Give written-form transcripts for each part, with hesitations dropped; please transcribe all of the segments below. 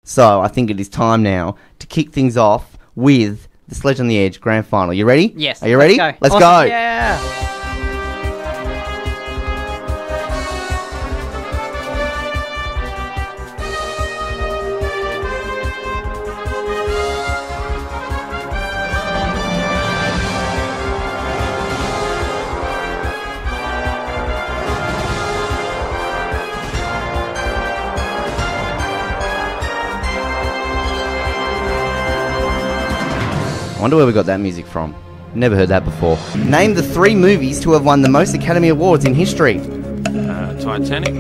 So I think it is time now to kick things off with the Sledge on the Edge Grand Final. You ready? Yes. Are you ready? Let's awesome. go. Yeah. I wonder where we got that music from. Never heard that before. Name the 3 movies to have won the most Academy Awards in history. Titanic,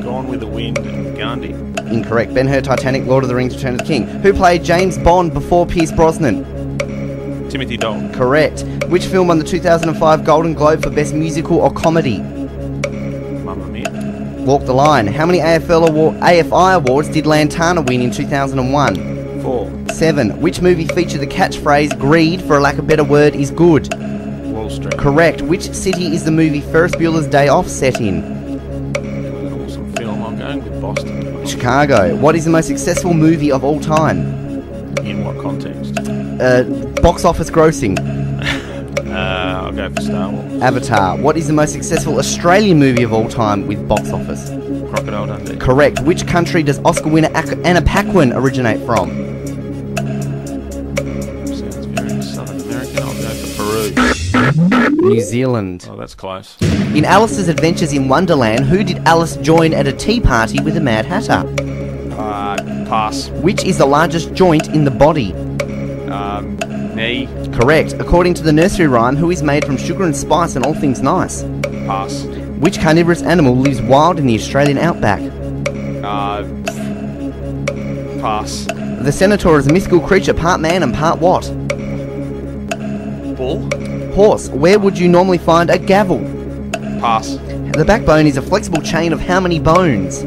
Gone with the Wind, and Gandhi. Incorrect. Ben-Hur, Titanic, Lord of the Rings, Return of the King. Who played James Bond before Pierce Brosnan? Timothy Dalton. Correct. Which film won the 2005 Golden Globe for Best Musical or Comedy? Mamma Mia. Walk the Line. How many AFI awards did Lantana win in 2001? 4. 7. Which movie featured the catchphrase, greed, for a lack of a better word, is good? Wall Street. Correct. Which city is the movie Ferris Bueller's Day Off set in? An awesome film. I'm going with Boston. Chicago. What is the most successful movie of all time? In what context? Box office grossing. I'll go for Star Wars. Avatar. What is the most successful Australian movie of all time with box office? Crocodile Dundee. Correct. Which country does Oscar winner Anna Paquin originate from? Sounds very Southern American. I'll go for Peru. New Zealand. Oh, that's close. In Alice's Adventures in Wonderland, who did Alice join at a tea party with the Mad Hatter? Pass. Which is the largest joint in the body? Knee. Correct. According to the nursery rhyme, who is made from sugar and spice and all things nice? Pass. Which carnivorous animal lives wild in the Australian outback? Pass. The Centaur is a mythical creature, part man and part what? Bull. Horse. Where would you normally find a gavel? Pass. The backbone is a flexible chain of how many bones?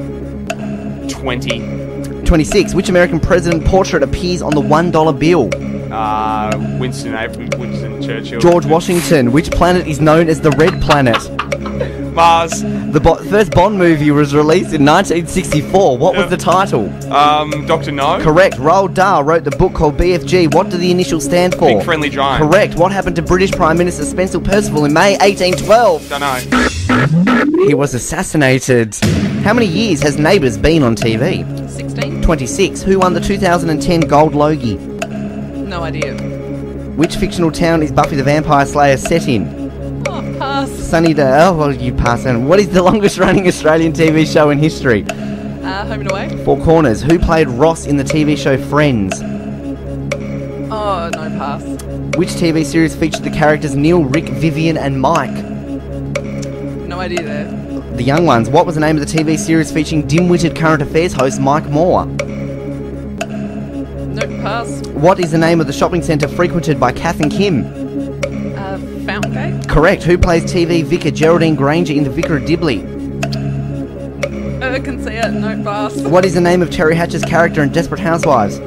20. 26. Which American president portrait appears on the $1 bill? Winston Churchill. George Washington. Which planet is known as the Red Planet? Mars. The first Bond movie was released in 1964. What was the title? Dr. No. Correct. Roald Dahl wrote the book called BFG. What do the initials stand for? Big Friendly Giant. Correct. What happened to British Prime Minister Spencer Perceval in May 1812? Don't know. He was assassinated. How many years has Neighbours been on TV? 16. 26. Who won the 2010 Gold Logie? No idea. Which fictional town is Buffy the Vampire Slayer set in? Oh, pass. Sunnydale. Oh, well, you pass on. What is the longest running Australian TV show in history? Home and Away. Four Corners. Who played Ross in the TV show Friends? Oh, no, pass. Which TV series featured the characters Neil, Rick, Vivian and Mike? No idea there. The Young Ones. What was the name of the TV series featuring dim-witted current affairs host Mike Moore? Nope, pass. What is the name of the shopping centre frequented by Kath and Kim? Fountain Gate. Correct. Who plays TV vicar Geraldine Granger in The Vicar of Dibley? I can see it. No, pass. What is the name of Terry Hatcher's character in Desperate Housewives?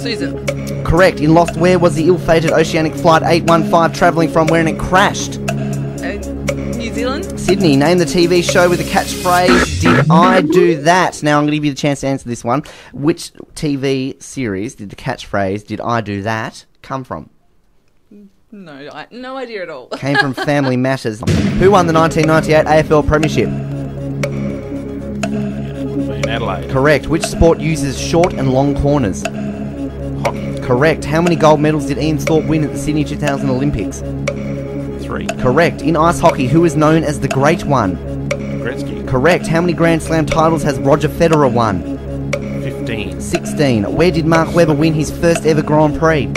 Susan. Correct. In Lost, where was the ill-fated Oceanic Flight 815 travelling from when it crashed? New Zealand. Sydney. Name the TV show with the catchphrase, Did I Do That? Now, I'm going to give you the chance to answer this one. Which TV series did the catchphrase, Did I Do That, come from? No idea at all. Came from Family Matters. Who won the 1998 AFL Premiership? In Adelaide. Correct. Which sport uses short and long corners? Hockey. Correct. How many gold medals did Ian Thorpe win at the Sydney 2000 Olympics? 3. Correct. In ice hockey, who is known as the Great One? Gretzky. Correct. How many Grand Slam titles has Roger Federer won? 15. 16. Where did Mark Webber win his first ever Grand Prix?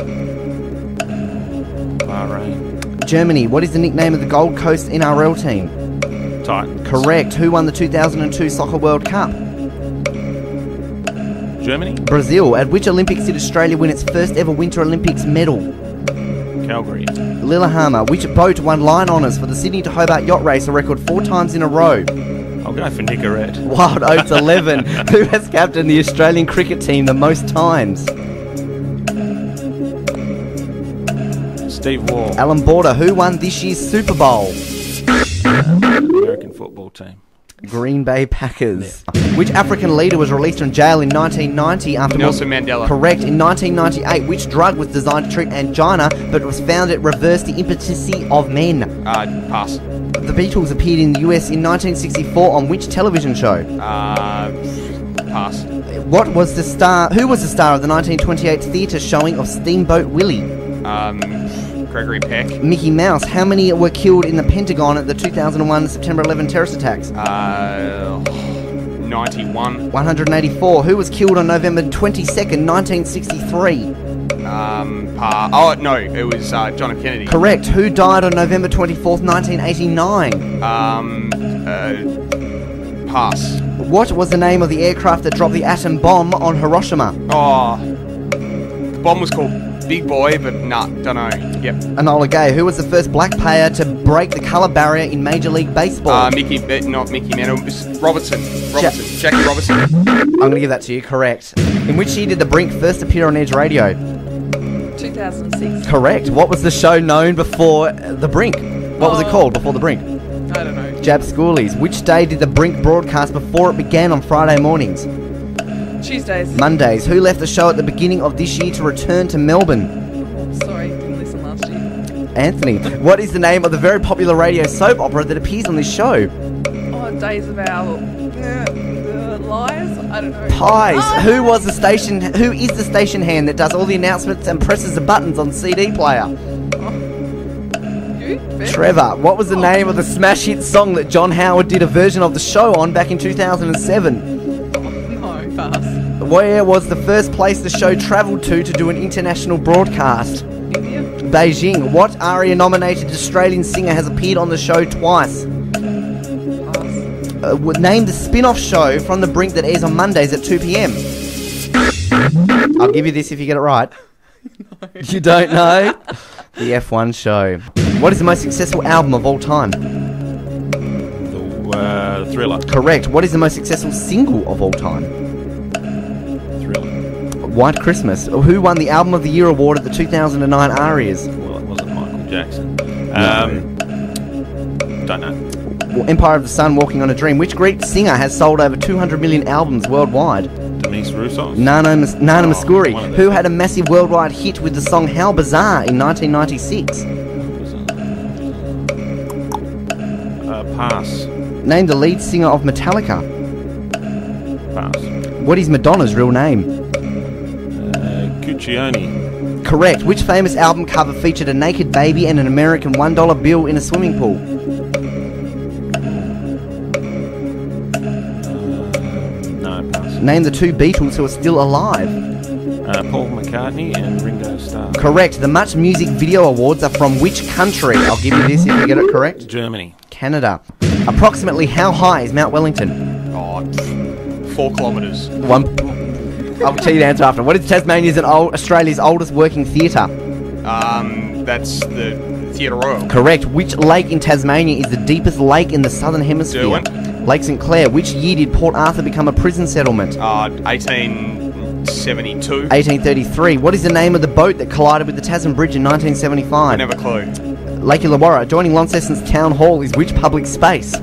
Bahrain. Germany. What is the nickname of the Gold Coast NRL team? Titans. Correct. Who won the 2002 Soccer World Cup? Germany. Brazil. At which Olympics did Australia win its first ever Winter Olympics medal? Calgary. Lillehammer. Which boat won line honours for the Sydney to Hobart yacht race a record 4 times in a row? I'll go for Nicorette. Wild Oats 11. Who has captained the Australian cricket team the most times? Steve Waugh. Alan Border. Who won this year's Super Bowl? American football team. Green Bay Packers. Which African leader was released from jail in 1990 after... Nelson Mandela. Correct. In 1998, which drug was designed to treat angina, but was found it reversed the impotency of men? Pass. The Beatles appeared in the US in 1964 on which television show? Pass. What was the star? Who was the star of the 1928 theatre showing of Steamboat Willie? Gregory Peck. Mickey Mouse. How many were killed in the Pentagon at the 2001 September 11 terrorist attacks? 91. 184. Who was killed on November 22nd, 1963? Oh, no, it was John F. Kennedy. Correct. Who died on November 24th, 1989? Pass. What was the name of the aircraft that dropped the atom bomb on Hiroshima? Oh, the bomb was called Big Boy, but don't know. Yep. Enola Gay. Who was the first black player to break the colour barrier in Major League Baseball? Not Mickey Mantle. Robertson. Jackie Robertson. I'm going to give that to you. Correct. In which year did The Brink first appear on Edge Radio? 2006. Correct. What was the show known before The Brink? What was it called before The Brink? I don't know. Jab Schoolies. Which day did The Brink broadcast before it began on Friday mornings? Tuesdays. Mondays. Who left the show at the beginning of this year to return to Melbourne? Oh, sorry, didn't listen last year. Anthony. What is the name of the very popular radio soap opera that appears on this show? Oh, Days of Our Lives? I don't know. Pies. Oh. Who is the station hand that does all the announcements and presses the buttons on CD player? You? Ben? Trevor. What was the name of the smash hit song that John Howard did a version of the show on back in 2007? No, pass. Where was the first place the show travelled to do an international broadcast? India? Beijing. What ARIA-nominated Australian singer has appeared on the show twice? Pass. Name the spin-off show from The Brink that airs on Mondays at 2 p.m. I'll give you this if you get it right. No. You don't know? The F1 show. What is the most successful album of all time? The Thriller. Correct. What is the most successful single of all time? Thriller. White Christmas. Who won the Album of the Year award at the 2009 ARIAs? Well, it wasn't Michael Jackson. Don't know. Empire of the Sun, Walking on a Dream. Which Greek singer has sold over 200 million albums worldwide? Denise Roussos. Nana Mouskouri. one of them. Who had a massive worldwide hit with the song How Bizarre in 1996? Pass. Name the lead singer of Metallica. Pass. What is Madonna's real name? Guccione. Correct. Which famous album cover featured a naked baby and an American $1 bill in a swimming pool? No, pass. Name the two Beatles who are still alive. Paul McCartney and Ringo Starr. Correct. The Much Music Video Awards are from which country? I'll give you this if you get it correct. Germany. Canada. Approximately how high is Mount Wellington? 4 kilometres. I'll tell you the answer after. What is Tasmania's and Australia's oldest working theatre? That's the Theatre Royal. Correct. Which lake in Tasmania is the deepest lake in the southern hemisphere? Derwent. Lake St Clair. Which year did Port Arthur become a prison settlement? 1872. 1833. What is the name of the boat that collided with the Tasman Bridge in 1975? I never clue. Lake Illawarra. Adjoining Launceston's Town Hall is which public space?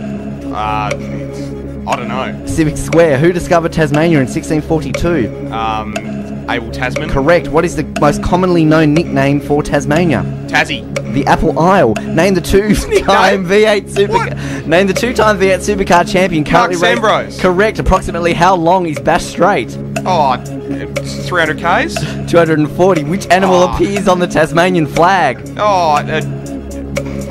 I don't know. Civic Square. Who discovered Tasmania in 1642? Abel Tasman. Correct. What is the most commonly known nickname for Tasmania? Tassie. The Apple Isle. Name the two-time V8 Name the two-time V8 supercar champion currently Mark Sambros. Correct. Approximately how long is Bass Strait? 300 k's. 240. Which animal appears on the Tasmanian flag? I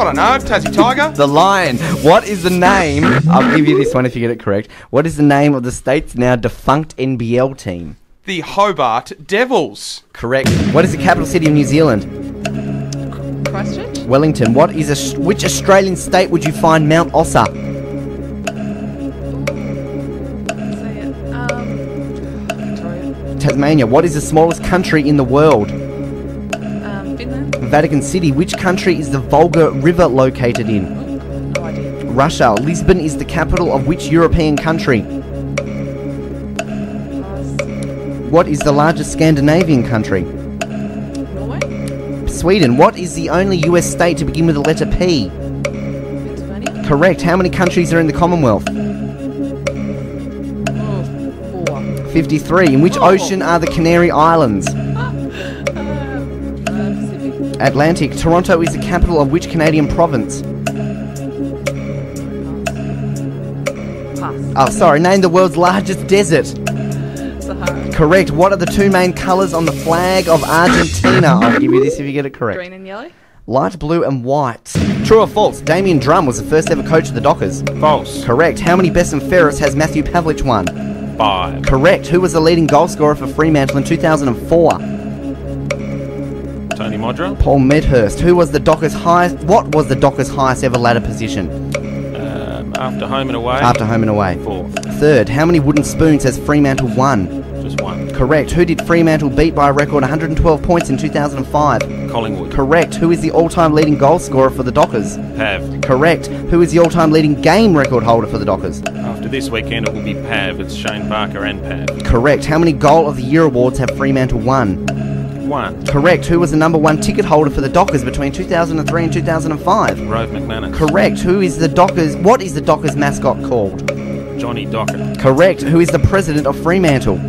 don't know. Tassie Tiger. The lion. What is the name? I'll give you this one if you get it correct. What is the name of the state's now defunct NBL team? The Hobart Devils. Correct. What is the capital city of New Zealand? Christchurch? Wellington. Which Australian state would you find Mount Ossa? Say it. Victoria. Tasmania. What is the smallest country in the world? Finland? Vatican City. Which country is the Volga River located in? No idea. Russia. Lisbon is the capital of which European country? Pass. What is the largest Scandinavian country? Norway? Sweden. What is the only US state to begin with the letter P? Pennsylvania? Correct. How many countries are in the Commonwealth? 53. In which ocean are the Canary Islands? Pacific. Atlantic. Toronto is the capital of which Canadian province? Pass. Oh, sorry. Name the world's largest desert. Sahara. Correct. What are the two main colours on the flag of Argentina? I'll give you this if you get it correct. Green and yellow. Light blue and white. True or false? Damien Drum was the first ever coach of the Dockers. False. Correct. How many Best and Fairest has Matthew Pavlich won? 5. Correct. Who was the leading goal scorer for Fremantle in 2004? Tony Modra. Paul Medhurst. Who was the Dockers' highest? What was the Dockers' highest ever ladder position? After home and away. After home and away. 4th. Third. How many wooden spoons has Fremantle won? Just 1. Correct. Who did Fremantle beat by a record 112 points in 2005? Collingwood. Correct. Who is the all-time leading goal scorer for the Dockers? Pav. Correct. Who is the all-time leading game record holder for the Dockers? After this weekend, it will be Pav. It's Shane Barker and Pav. Correct. How many Goal of the Year awards have Fremantle won? 1. Correct. Who was the number 1 ticket holder for the Dockers between 2003 and 2005? Rove McManus. Correct. Who is the Dockers? What is the Dockers mascot called? Johnny Docker. Correct. Who is the president of Fremantle?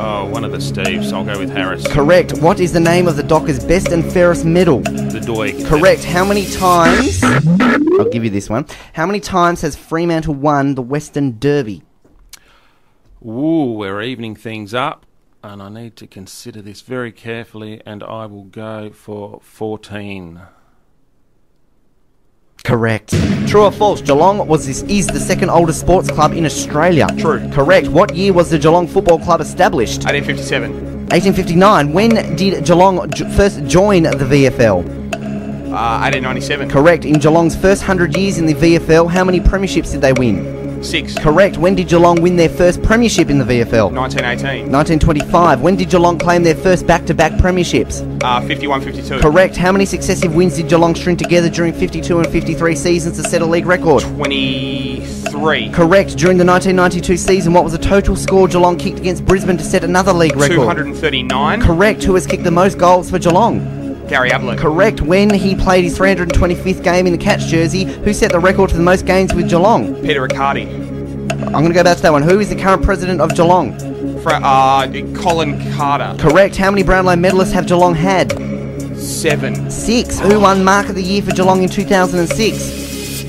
Oh, one of the Steves. I'll go with Harris. Correct. What is the name of the Dockers' best and fairest medal? The Doig. Correct. How many times? I'll give you this one. How many times has Fremantle won the Western Derby? Ooh, we're evening things up, and I need to consider this very carefully, and I will go for 14. Correct. True or false? Geelong is the second oldest sports club in Australia. True. Correct. What year was the Geelong Football Club established? 1857. 1859. When did Geelong first join the VFL? 1897. Correct. In Geelong's first 100 years in the VFL, how many premierships did they win? 6. Correct. When did Geelong win their first premiership in the VFL? 1918. 1925. When did Geelong claim their first back-to-back premierships? 51-52. Correct. How many successive wins did Geelong string together during 52 and 53 seasons to set a league record? 23. Correct. During the 1992 season, what was the total score Geelong kicked against Brisbane to set another league record? 239. Correct. Who has kicked the most goals for Geelong? Gary Ablett. Correct. When he played his 325th game in the Cats jersey, who set the record for the most games with Geelong? Peter Riccardi. I'm going to go back to that one. Who is the current president of Geelong? Colin Carter. Correct. How many Brownlow medalists have Geelong had? 7. 6. Who won Mark of the Year for Geelong in 2006?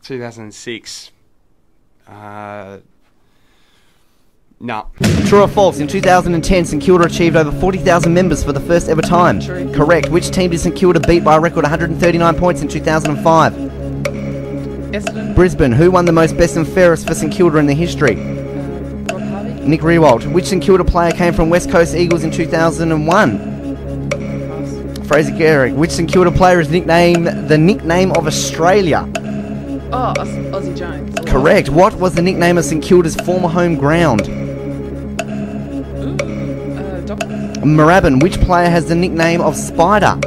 2006. No. True or false? In 2010, St Kilda achieved over 40,000 members for the first ever time. True. Correct. Which team did St Kilda beat by a record 139 points in 2005? Essendon. Brisbane. Who won the most best and fairest for St Kilda in the history? Rob Harvey. Nick Riewoldt. Which St Kilda player came from West Coast Eagles in 2001? Pass. Fraser Gehrig. Which St Kilda player is nicknamed the nickname of Australia? Oh, Aussie Jones. Correct. What was the nickname of St Kilda's former home ground? Dockers. Moorabbin. Which player has the nickname of Spider?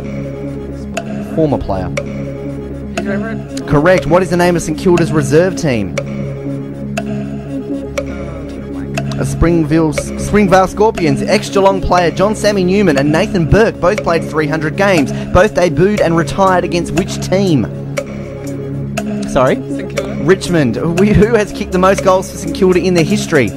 Former player. Peter Everett. Correct. What is the name of St Kilda's reserve team? Springvale Scorpions. Ex-Geelong player John Sammy Newman and Nathan Burke both played 300 games. Both debuted and retired against which team? Sorry? St Kilda. Richmond. Who has kicked the most goals for St Kilda in their history?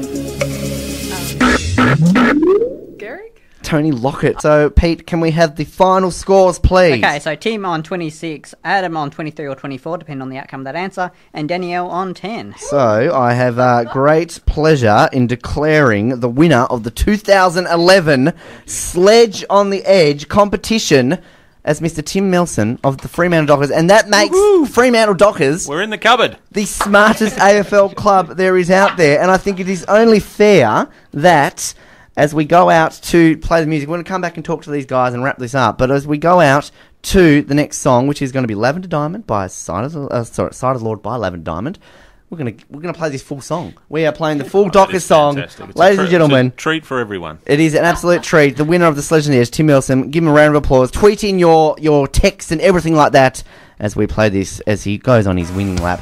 Garrick. Tony Lockett. So, Pete, can we have the final scores, please? Okay, so Tim on 26, Adam on 23 or 24, depending on the outcome of that answer, and Danielle on 10. So, I have great pleasure in declaring the winner of the 2011 Sledge on the Edge competition as Mr. Tim Melsom of the Fremantle Dockers, and that makes Fremantle Dockers We're in the cupboard. the smartest AFL club there is out there, and I think it is only fair that as we go out to play the music, we're going to come back and talk to these guys and wrap this up, but as we go out to the next song, which is going to be Lavender Diamond by Side of the Lord by Lavender Diamond, we're going to play this full song. We are playing the full Dockers song. Fantastic. It's Ladies and gentlemen, it's a treat for everyone. it is an absolute treat. The winner of the Sledge On The Edge, Tim Melsom. Give him a round of applause. Tweet in your text and everything like that as we play this, as he goes on his winning lap.